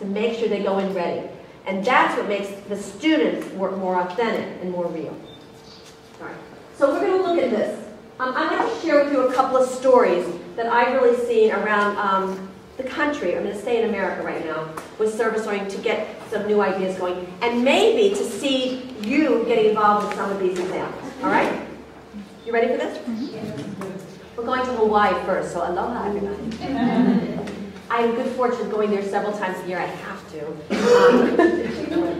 to make sure they go in ready. And that's what makes the students work more authentic and more real. All right. So we're going to look at this. I'd like to share with you a couple of stories that I've really seen around the country. I'm going to stay in America right now with service-oriented to get some new ideas going, and maybe to see you getting involved in some of these examples. All right? You ready for this? We're going to Hawaii first, so aloha, everybody. I have good fortune going there several times a year. I have to.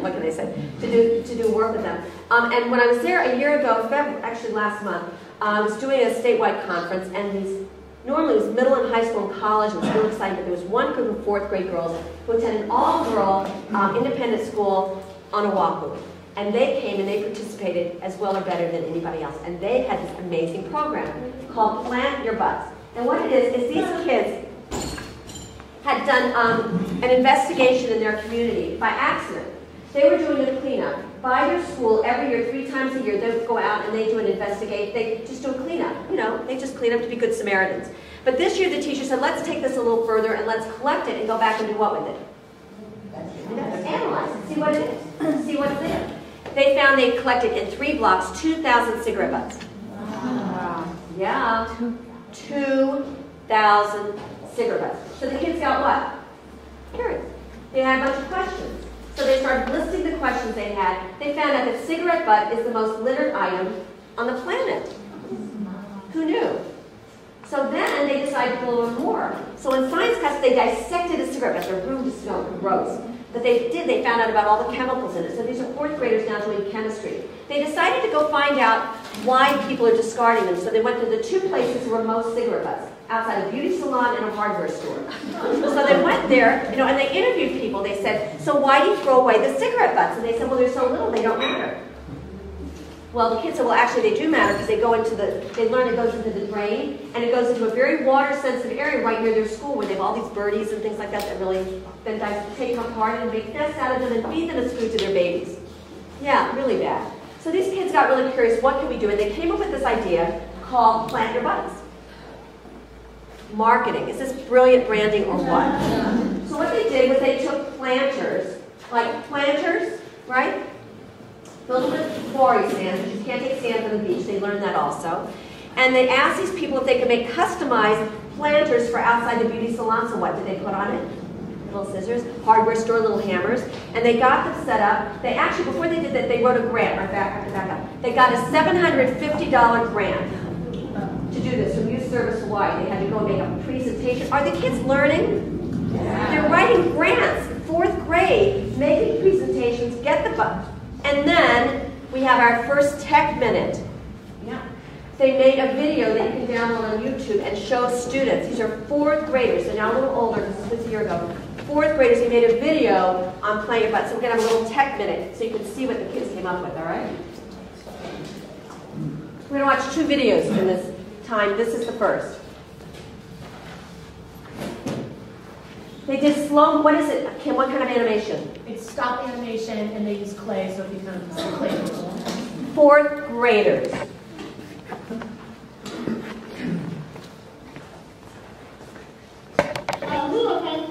What can I say? To do work with them. And when I was there a year ago, actually last month, I was doing a statewide conference, and normally it was middle and high school and college. It was really exciting, but there was one group of fourth grade girls who attended an all-girl independent school on Oahu. And they came and they participated as well or better than anybody else. And they had this amazing program called Plant Your Butts. And what it is these kids had done an investigation in their community by accident. They were doing a cleanup. By their school, every year, 3 times a year, they would go out and they do an investigation. They just do a cleanup. You know, they just clean up to be good Samaritans. But this year, the teacher said, let's take this a little further and let's collect it and go back and do what with it? Analyze it. See what it is. See what's there. They found they collected in 3 blocks 2,000 cigarette butts. Wow. Yeah. 2,000 cigarette butts. So the kids got what? Curious. They had a bunch of questions. So they started listing the questions they had. They found out that cigarette butt is the most littered item on the planet. Who knew? So then they decided to learn more. So in science class, they dissected a cigarette butt. Their room just smelled gross. But they found out about all the chemicals in it. So these are 4th graders now doing chemistry. They decided to go find out why people are discarding them. So they went to the 2 places where most cigarette butts, outside a beauty salon and a hardware store. So they went there, you know, and they interviewed people. They said, so why do you throw away the cigarette butts? And they said, well, they're so little, they don't matter. Well, the kids said, well, actually, they do matter because they learn it goes into the drain, and it goes into a very water-sensitive area right near their school where they have all these birdies and things like that that really then take them apart and make nests out of them and feed them as food to their babies. Yeah, really bad. So these kids got really curious, what can we do? And they came up with this idea called Plant Your Butts. Marketing. Is this brilliant branding or what? So what they did was they took planters, like planters, right? Filled with quarry sand, because you can't take sand from the beach. They learned that also. And they asked these people if they could make customized planters for outside the beauty salon. So what did they put on it? Little scissors, hardware store, little hammers. And they got them set up. They actually, before they did that, they wrote a grant. Right back up. They got a $750 grant to do this from Youth Service Hawaii. They had to go and make a presentation. Are the kids learning? Yeah. They're writing grants, 4th grade, making presentations, get the butt. And then we have our first Tech Minute. Yeah. They made a video that you can download on YouTube and show students. These are 4th graders. They're now a little older because this was a year ago. 4th graders, they made a video on Plant Your Butts. So we're going to have a little Tech Minute so you can see what the kids came up with, all right? We're going to watch 2 videos in this time. This is the first. They did slow, what is it, Kim, what kind of animation? It's stop animation, and they use clay, so it becomes clay. 4th graders. Okay.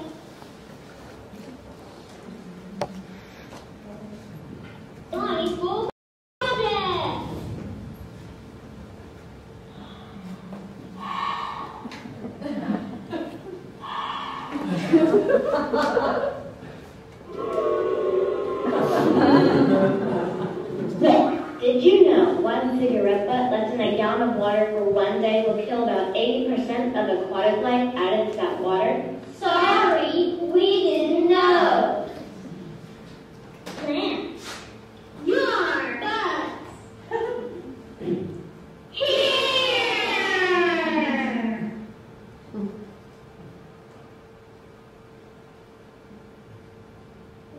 School project. Did you know 1 cigarette butt less than a gallon of water for 1 day will kill about 80% of aquatic life added to that water? Sorry, we didn't know. Plants. Your butts. Here.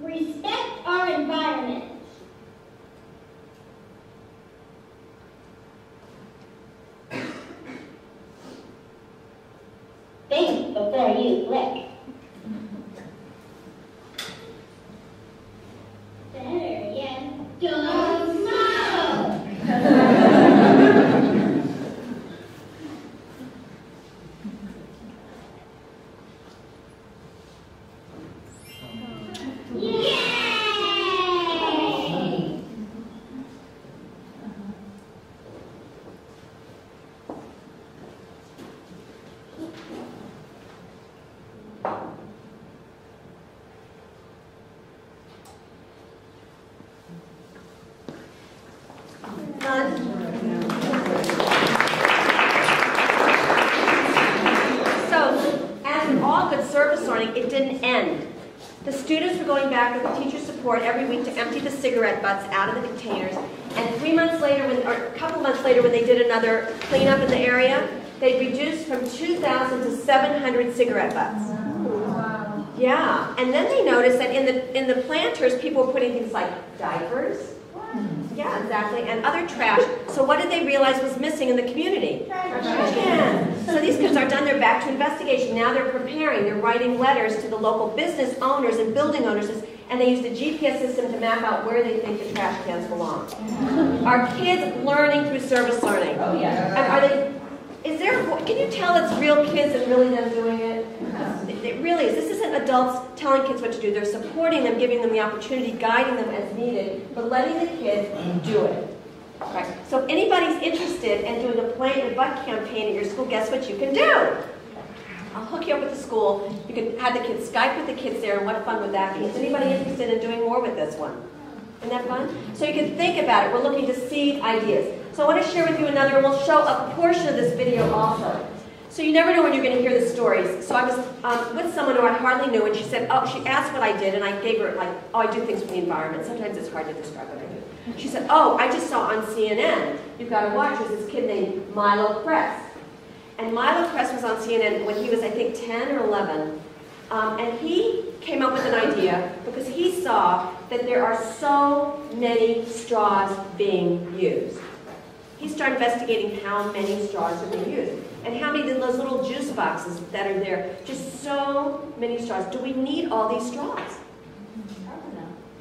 Respect our environment. Think before you click. Better yet, don't smoke. Yay! It didn't end. The students were going back with the teacher support every week to empty the cigarette butts out of the containers. And 3 months later, or a couple months later, when they did another cleanup in the area, they reduced from 2,000 to 700 cigarette butts. Wow. Yeah, and then they noticed that in the planters, people were putting things like diapers. Yeah, exactly, and other trash. So what did they realize was missing in the community? Trash cans. So these kids are done their back to investigation. Now they're preparing. They're writing letters to the local business owners and building owners, and they use the GPS system to map out where they think the trash cans belong. Are kids learning through service learning? Oh, yeah. And are they? Can you tell it's real kids and really them doing it? It really is. This isn't adults telling kids what to do. They're supporting them, giving them the opportunity, guiding them as needed, but letting the kids do it. Right. So if anybody's interested in doing a plant your butt campaign at your school, guess what you can do? I'll hook you up with the school. You can have the kids Skype with the kids there, and what fun would that be? Is anybody interested in doing more with this one? Isn't that fun? So you can think about it. We're looking to seed ideas. So I want to share with you another, and we'll show a portion of this video also. So you never know when you're going to hear the stories. So I was with someone who I hardly knew, and she said, she asked what I did, and I gave her, I do things for the environment. Sometimes it's hard to describe what I do. She said, I just saw on CNN, you've got to watch, there's this kid named Milo Kress. And Milo Kress was on CNN when he was, I think, 10 or 11. And he came up with an idea because he saw that there are so many straws being used. He started investigating how many straws are being used and how many of those little juice boxes that are there. Just so many straws. Do we need all these straws?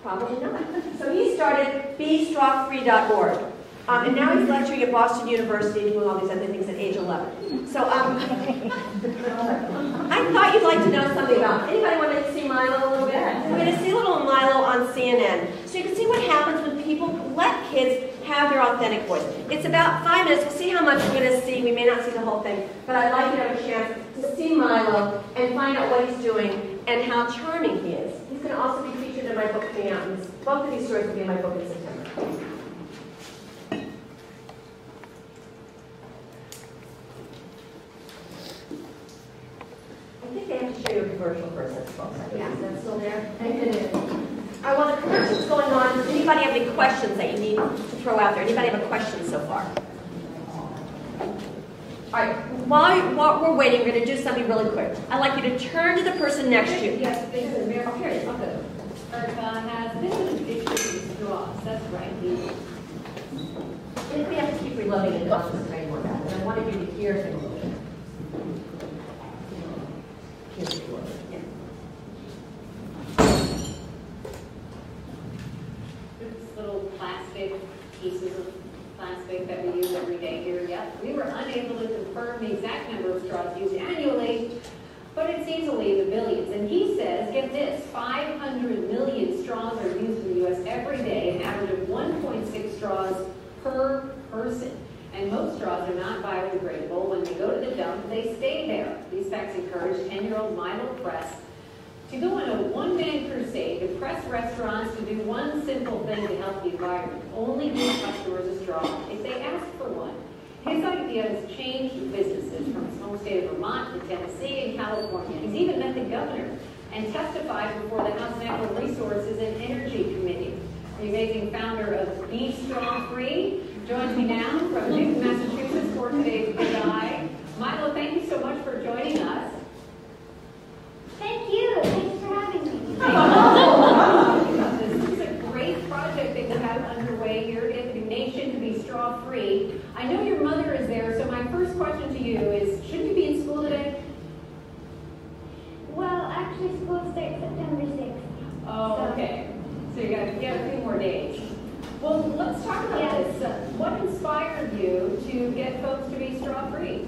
Probably not. So he started BeStrawFree.org. And now he's lecturing at Boston University and doing all these other things at age 11. So I thought you'd like to know something about. Anybody want to see Milo a little bit? We're going to see a little Milo on CNN. So you can see what happens when people let kids have their authentic voice. It's about 5 minutes. We'll see how much we're going to see. We may not see the whole thing, but I'd like you to have a chance to see Milo and find out what he's doing and how charming he is. He's going to also be featured in my book coming out. Both of these stories will be in my book in September. I think they have to show you a commercial first. Yeah, is that still there? It is. I want the commercials going on. Does anybody have any questions that you need to throw out there? Anybody have a question so far? All right, while we're waiting, we're going to do something really quick. I'd like you to turn to the person next to you. Yes, thank you. Here it is. Okay. Erica has this is a picture of straws. That's right. If we have to keep reloading it, I'll just tell you more about it. I wanted you to hear things a little bit. Yeah. It's little plastic pieces of plastic that we use every day here. Yep. We were unable to confirm the exact number of straws used annually, but it's easily in the billions. And he says, get this, 500 million straws are used in the U.S. every day, an average of 1.6 straws per person. And most straws are not biodegradable. When they go to the dump, they stay there. These facts encourage 10-year-old Milo Kress to go on a one-man crusade to press restaurants to do one simple thing to help the environment. Only give customers a straw if they ask for one. His idea has changed businesses from his home state of Vermont to Tennessee and California. He's even met the governor and testified before the House Natural Resources and Energy Committee. The amazing founder of BeStrawFree joins me now from Newton, Massachusetts for today's Big Eye. Milo, thank you so much for joining us. Thank you. Thanks for having me. This is a great project that you have underway here at the Nation to be straw-free. I know your mother is there, so my first question to you is, should you be in school today? Well, actually, school starts September 6th. Oh, okay. So you got a few more days. Well, let's talk about this. What inspired you to get folks to be straw-free?